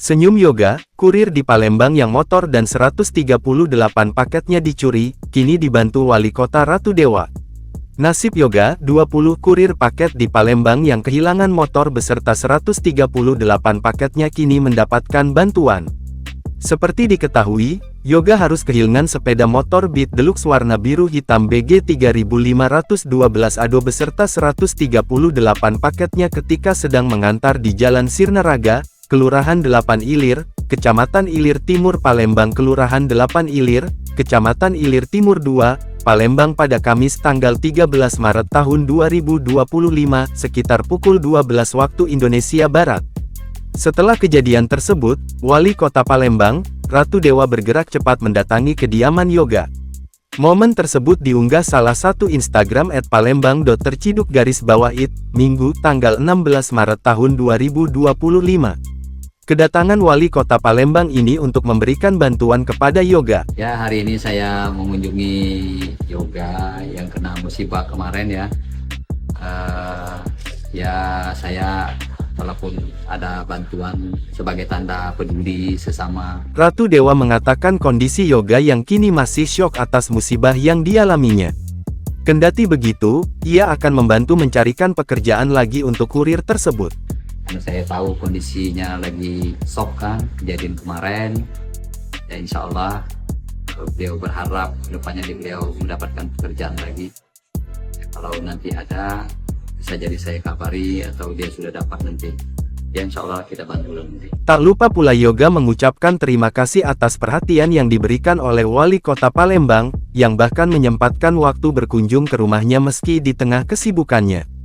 Senyum Yoga, kurir di Palembang yang motor dan 138 paketnya dicuri, kini dibantu Wali Kota Ratu Dewa. Nasib Yoga, 20 kurir paket di Palembang yang kehilangan motor beserta 138 paketnya kini mendapatkan bantuan. Seperti diketahui, Yoga harus kehilangan sepeda motor Beat Deluxe warna biru hitam BG 3512 Ado beserta 138 paketnya ketika sedang mengantar di Jalan Sirnaraga, Kelurahan 8 Ilir, Kecamatan Ilir Timur Palembang Kelurahan 8 Ilir, Kecamatan Ilir Timur 2, Palembang pada Kamis tanggal 13 Maret tahun 2025, sekitar pukul 12 waktu Indonesia Barat. Setelah kejadian tersebut, Wali Kota Palembang, Ratu Dewa bergerak cepat mendatangi kediaman Yoga. Momen tersebut diunggah salah satu Instagram @palembang.terciduk_it, Minggu, tanggal 16 Maret tahun 2025. Kedatangan Wali Kota Palembang ini untuk memberikan bantuan kepada Yoga. Ya, hari ini saya mengunjungi Yoga yang kena musibah kemarin ya. Saya walaupun ada bantuan sebagai tanda peduli sesama. Ratu Dewa mengatakan kondisi Yoga yang kini masih syok atas musibah yang dialaminya. Kendati begitu, ia akan membantu mencarikan pekerjaan lagi untuk kurir tersebut. Karena saya tahu kondisinya lagi shock kan, kejadian kemarin. Ya insya Allah, beliau berharap kedepannya beliau mendapatkan pekerjaan lagi. Kalau nanti ada, bisa jadi saya kabari atau dia sudah dapat nanti. Ya insya Allah kita bantu nanti. Tak lupa pula Yoga mengucapkan terima kasih atas perhatian yang diberikan oleh Wali Kota Palembang, yang bahkan menyempatkan waktu berkunjung ke rumahnya meski di tengah kesibukannya.